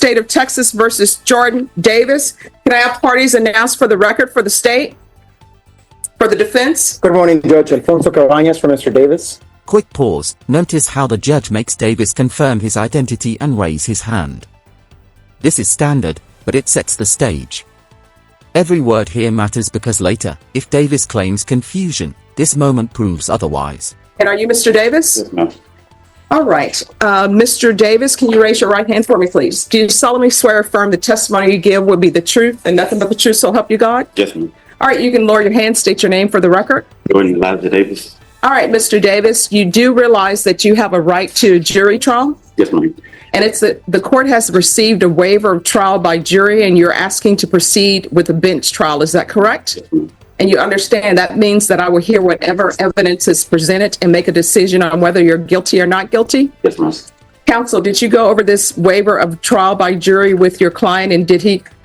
State of Texas versus Jordan Davis. Can I have parties announced for the record for the state? For the defense? Good morning, Judge. Alfonso Cabañas for Mr. Davis. Quick pause. Notice how the judge makes Davis confirm his identity and raise his hand. This is standard, but it sets the stage. Every word here matters because later, if Davis claims confusion, this moment proves otherwise. And are you Mr. Davis? Yes, ma'am. All right. Mr. Davis, can you raise your right hand for me, please? Do you solemnly swear or affirm the testimony you give will be the truth and nothing but the truth, so help you God? Yes, ma'am. All right, you can lower your hand, state your name for the record. Jordan Davis. All right, Mr. Davis, you do realize that you have a right to jury trial? Yes, ma'am. And it's that the court has received a waiver of trial by jury and you're asking to proceed with a bench trial. Is that correct? Yes, ma'am. And you understand that means that I will hear whatever evidence is presented and make a decision on whether you're guilty or not guilty? Yes, ma'am. Counsel, did you go over this waiver of trial by jury with your client and do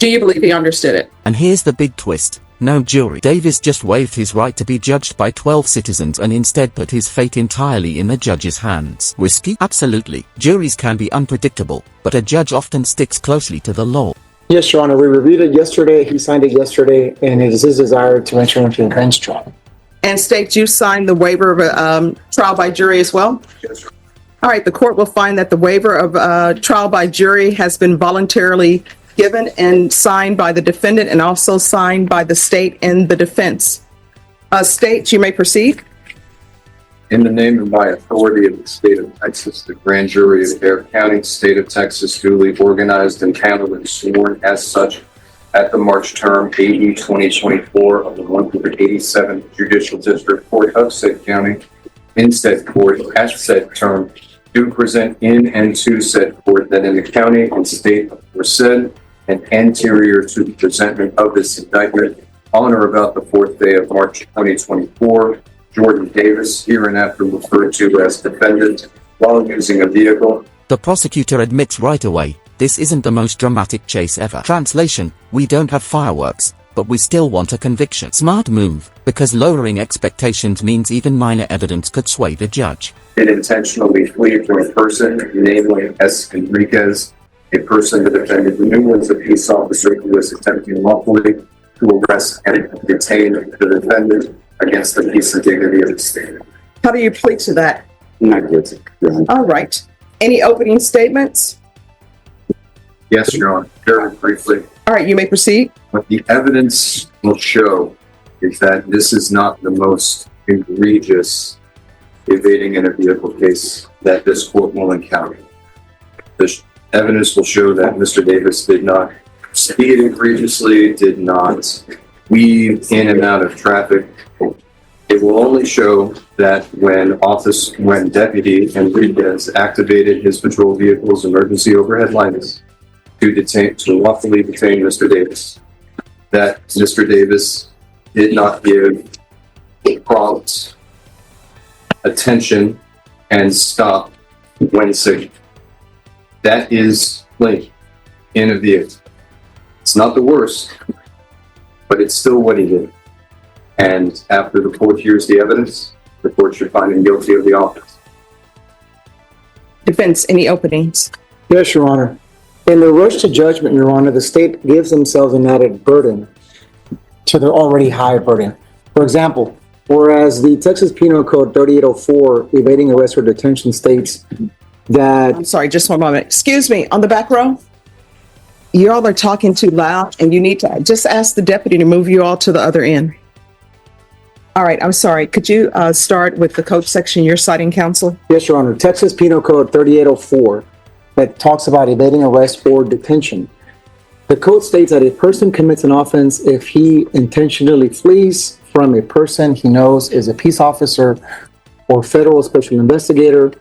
you believe he understood it? And here's the big twist. No jury. Davis just waived his right to be judged by 12 citizens and instead put his fate entirely in the judge's hands. Risky? Absolutely. Juries can be unpredictable, but a judge often sticks closely to the law. Yes, Your Honor. We reviewed it yesterday. He signed it yesterday, and it is his desire to enter into a bench trial. And state you signed the waiver of trial by jury as well? Yes, sir. All right, the court will find that the waiver of trial by jury has been voluntarily given and signed by the defendant and also signed by the state and the defense. State, you may proceed. In the name and by authority of the state of Texas, the grand jury of Dare County, state of Texas, duly organized and handled and sworn as such at the March term AE 2024 of the 187th Judicial District Court of said county, in said court, at said term, do present in and to said court that in the county and state aforesaid and anterior to the presentment of this indictment on or about the 4th day of March 2024, Jordan Davis, hereinafter referred to as defendant, while using a vehicle. The prosecutor admits right away, this isn't the most dramatic chase ever. Translation, we don't have fireworks, but we still want a conviction. Smart move, because lowering expectations means even minor evidence could sway the judge. Did intentionally flee from a person, namely S. Enriquez, a person the defendant knew was a peace officer who was attempting lawfully to arrest and detain the defendant against the peace and dignity of the state. How do you plead to that? Not guilty, Your Honor. All right. Any opening statements? Yes, Your Honor. Very briefly, All right, you may proceed. what the evidence will show is that this is not the most egregious evading in a vehicle case that this court will encounter. The evidence will show that Mr. Davis did not speed egregiously, did not weave in and out of traffic. It will only show that when Deputy Enriquez activated his patrol vehicle's emergency overhead lights to lawfully detain Mr. Davis, that Mr. Davis did not give prompt attention and stop when signaled. That is late in a vehicle. It's not the worst, but it's still what he did. And after the court hears the evidence, the court should find him guilty of the offense. Defense, any openings? Yes, Your Honor. In the rush to judgment, Your Honor, the state gives themselves an added burden to their already high burden. For example, whereas the Texas Penal Code 3804, evading arrest or detention, states that... I'm sorry, just one moment. Excuse me, on the back row? You all are talking too loud and you need to just ask the deputy to move you all to the other end. All right, I'm sorry. Could you start with the code section you're citing, counsel? Yes, Your Honor. Texas Penal Code 3804 that talks about evading arrest or detention. The code states that a person commits an offense if he intentionally flees from a person he knows is a peace officer or federal special investigator,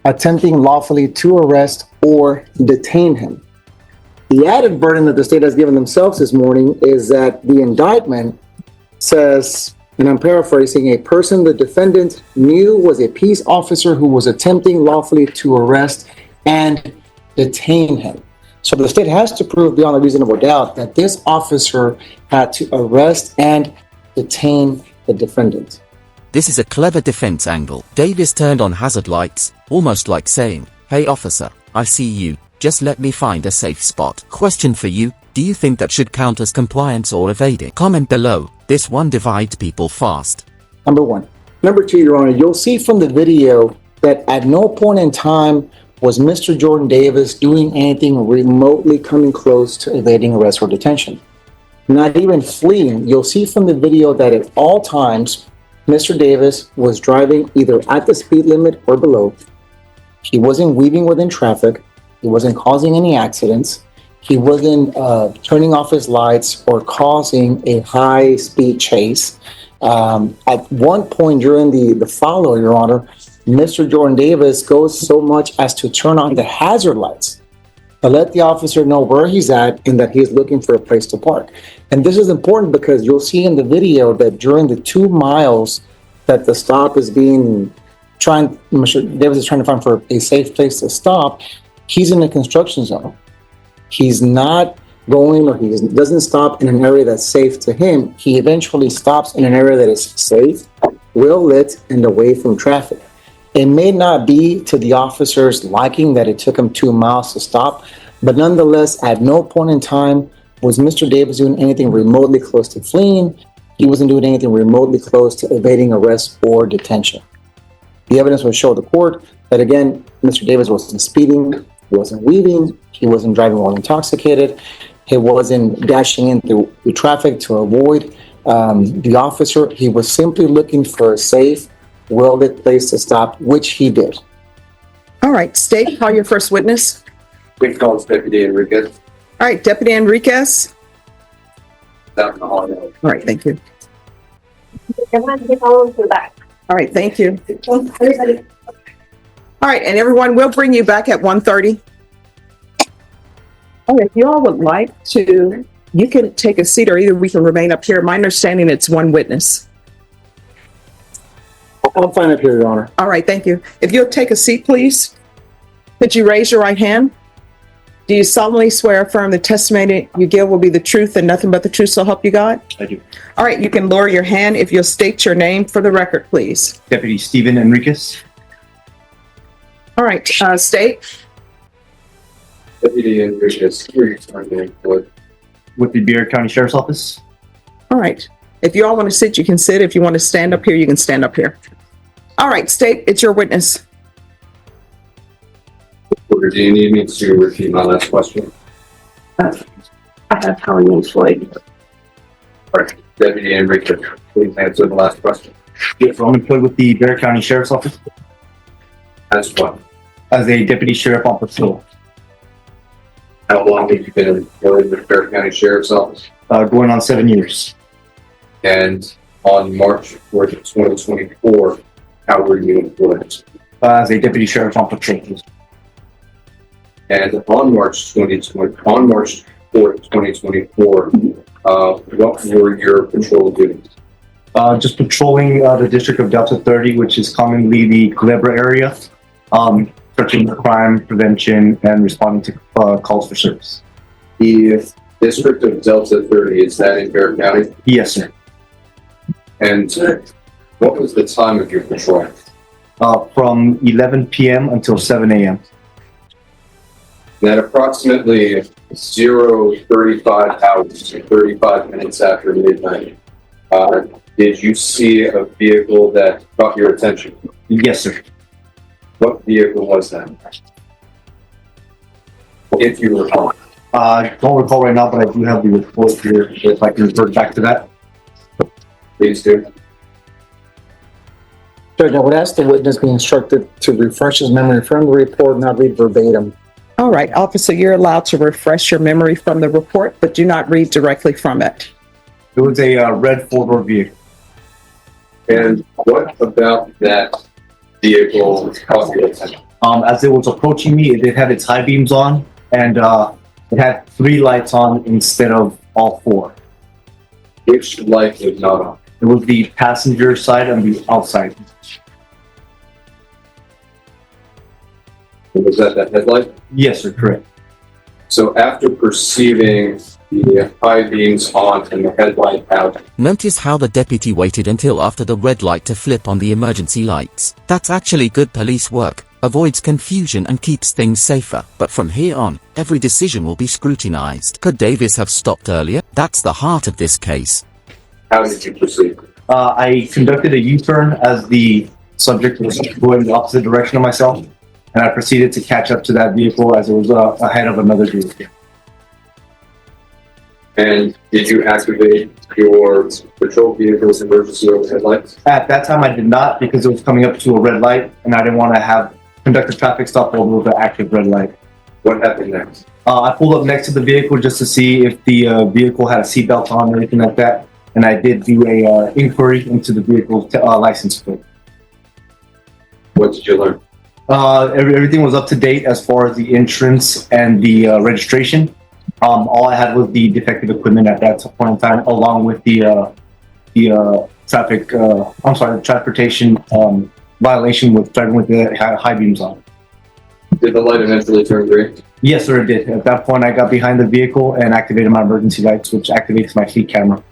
attempting lawfully to arrest or detain him. The added burden that the state has given themselves this morning is that the indictment says, and I'm paraphrasing, a person the defendant knew was a peace officer who was attempting lawfully to arrest and detain him. So the state has to prove beyond a reasonable doubt that this officer had to arrest and detain the defendant. This is a clever defense angle. Davis turned on hazard lights, almost like saying, "Hey officer, I see you," Just let me find a safe spot. Question for you, do you think that should count as compliance or evading? Comment below, this one divides people fast. Number one. Number two, Your Honor, you'll see from the video that at no point in time was Mr. Jordan Davis doing anything remotely coming close to evading arrest or detention. Not even fleeing. You'll see from the video that at all times, Mr. Davis was driving either at the speed limit or below. He wasn't weaving within traffic. He wasn't causing any accidents. He wasn't turning off his lights or causing a high-speed chase. At one point during the follow, Your Honor, Mr. Jordan Davis goes so much as to turn on the hazard lights to let the officer know where he's at and that he's looking for a place to park. And this is important because you'll see in the video that during the 2 miles that the stop is Mr. Davis is trying to find for a safe place to stop, he's in a construction zone. He's not going, or he doesn't stop in an area that's safe to him. He eventually stops in an area that is safe, well lit, and away from traffic. It may not be to the officer's liking that it took him 2 miles to stop, but nonetheless, at no point in time was Mr. Davis doing anything remotely close to fleeing. He wasn't doing anything remotely close to evading arrest or detention. The evidence will show the court that, again, Mr. Davis wasn't speeding, he wasn't weaving, he wasn't driving while intoxicated, he wasn't dashing in through traffic to avoid the officer. He was simply looking for a safe, well-lit place to stop, which he did. All right, State, call your first witness. Quick calls, Deputy Enriquez. All right, Deputy Enriquez. Down in the hall. All right, thank you. All All right, thank you. All right, and everyone, we'll bring you back at 1:30. Oh, if you all would like to, you can take a seat, or either we can remain up here. My understanding, it's one witness. I'm fine up here, Your Honor. All right, thank you. If you'll take a seat, please. Could you raise your right hand? Do you solemnly swear or affirm the testimony you give will be the truth and nothing but the truth, so help you God? I do. All right, you can lower your hand if you'll state your name for the record, please. Deputy Stephen Enriquez. All right, State. Deputy Enriquez, With the Beard County Sheriff's Office. All right. If you all want to sit, you can sit. If you want to stand up here, you can stand up here. All right, State, it's your witness. do you need me to repeat my last question? I have how you employed. All right, Deputy Enriquez, please answer the last question. Yes, I'm employed with the Bear County Sheriff's Office As well. as a deputy sheriff on patrol. How long have you been employed with Bear County Sheriff's Office? Going on 7 years. And on March 4th, 2024, how were you employed? As a deputy sheriff on patrol. And on March 4th, 2024, what were your patrol duties? Just patrolling the district of Delta 30, which is commonly the Culebra area, searching for crime prevention and responding to calls for service. The district of Delta 30, is that in Bear County? Yes, sir. And what was the time of your patrol? From 11 p.m. until 7 a.m. At approximately 0:35 hours, 35 minutes after midnight, did you see a vehicle that caught your attention? Yes, sir. What vehicle was that? If you recall. I don't recall right now, but I do have the report here, if I can revert back to that. Please do. Judge, I would ask the witness be instructed to refresh his memory from the report, not read verbatim. All right, officer, you're allowed to refresh your memory from the report, but do not read directly from it. It was a red four-door vehicle. And what about that vehicle caught your attention? As it was approaching me, it had its high beams on, and it had 3 lights on instead of all 4. Which light was not on? It was the passenger side and the outside. Was that headlight? Yes, sir, correct. So after perceiving the high beams on and the headlight out, Notice how the deputy waited until after the red light to flip on the emergency lights. That's actually good police work. avoids confusion and keeps things safer. But from here on, every decision will be scrutinized. Could Davis have stopped earlier? That's the heart of this case. How did you proceed? I conducted a U-turn as the subject was going the opposite direction of myself, and I proceeded to catch up to that vehicle as it was ahead of another vehicle. And did you activate your patrol vehicle's emergency overhead lights? At that time, I did not because it was coming up to a red light, and I didn't want to conduct a traffic stop over the active red light. What happened next? I pulled up next to the vehicle just to see if the vehicle had a seatbelt on or anything like that, and I did do a inquiry into the vehicle's license plate. What did you learn? Everything was up to date as far as the entrance and the registration. All I had was the defective equipment at that point in time, along with the transportation violation with driving with the high beams on. Did the light eventually turn green? Yes, sir, it did. At that point, I got behind the vehicle and activated my emergency lights, which activates my fleet camera.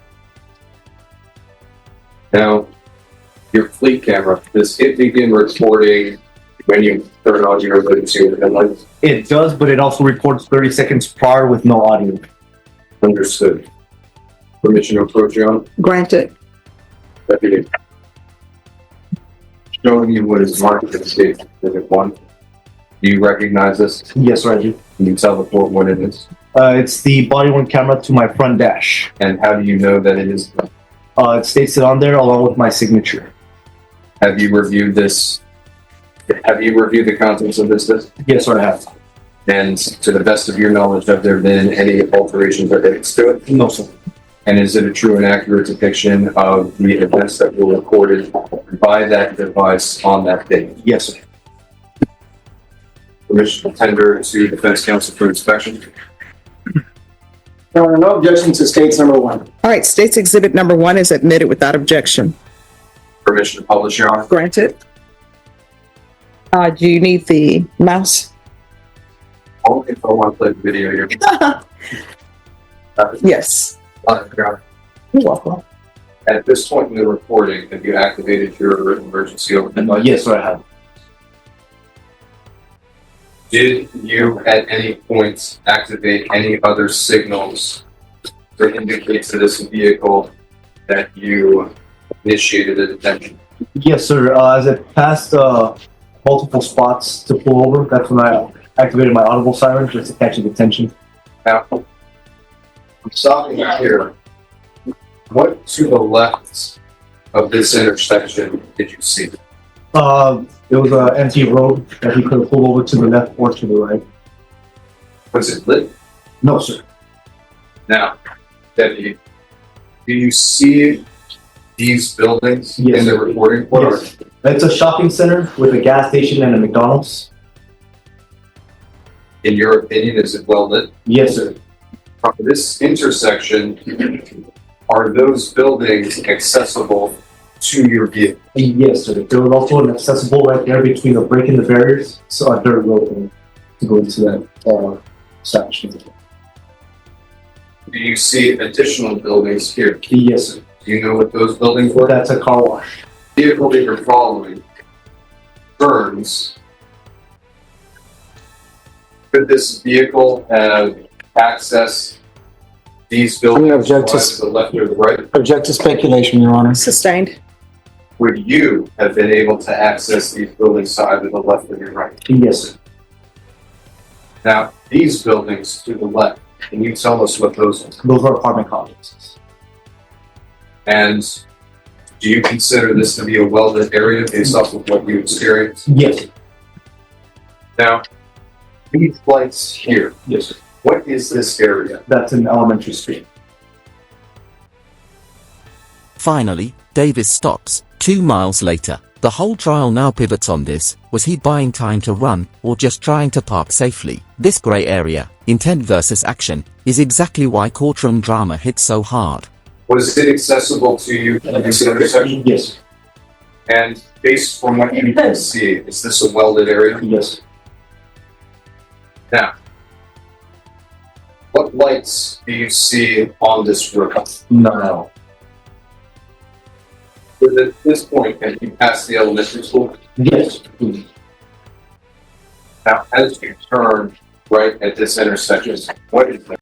Now, your fleet camera, does it begin recording when you turn on your emergency overhead lights? It does, but it also records 30 seconds prior with no audio. Understood. Permission to approach you on? Granted. Deputy. Showing you what is marked as state exhibit 1. Do you recognize this? Yes, sir, I do. Can you tell the court what it is? It's the body-worn camera to my front dash. And how do you know that it is? It states it on there along with my signature. Have you reviewed this? Have you reviewed the contents of this list? Yes, sir, I have. And to the best of your knowledge, have there been any alterations or edits to it? No, sir. And is it a true and accurate depiction of the events that were recorded by that device on that date? Yes, sir. Permission to tender to defense counsel for inspection. There are no objections to states number 1. All right, State's Exhibit number 1 is admitted without objection. Permission to publish, Your Honor. Granted. Do you need the mouse? Only if I want to play the video here. Yes. Your Honor. You're welcome. At this point in the recording, have you activated your emergency overhead light? Yes, sir, I have. Did you at any point activate any other signals to indicate to this vehicle that you initiated a detention? Yes, sir. As it passed multiple spots to pull over, that's when I activated my audible siren just to catch his attention. Now, I'm stopping here. What to the left of this intersection did you see? It was an empty road that he could have pulled over to the left or to the right. Was it lit? No, sir. Now, Deputy, do you see these buildings Yes, in the sir. recording? What are Yes. It's a shopping center with a gas station and a McDonald's. in your opinion, is it well lit? Yes, sir. This intersection, are those buildings accessible to your vehicle? Yes, sir. There was also an accessible right there between the break and the barriers, so a dirt road to go into that establishment. Do you see additional buildings here? Yes, sir. Do you know what those buildings were? That's a car wash. Vehicle that you're following turns. Could this vehicle have accessed these buildings We object to- to the left or the right? Object to speculation, Your Honor. Sustained. Would you have been able to access these buildings to either the left or the right? Yes, sir. Now, these buildings to the left, can you tell us what those are? Those are apartment complexes. And do you consider this to be a well-lit area based off of what you experienced? Yes, sir. Now, these lights here, Yes, sir. what is this area? That's an elementary street. Finally, Davis stops. 2 miles later, the whole trial now pivots on this: was he buying time to run, or just trying to park safely? This gray area, intent versus action, is exactly why courtroom drama hits so hard. Was it accessible to you at this intersection? Yes, And based on what you can see, is this a well-lit area? yes. Now, what lights do you see on this road? No. At this point, have you passed the elementary school? Yes. Now, as you turn right at this intersection, what is the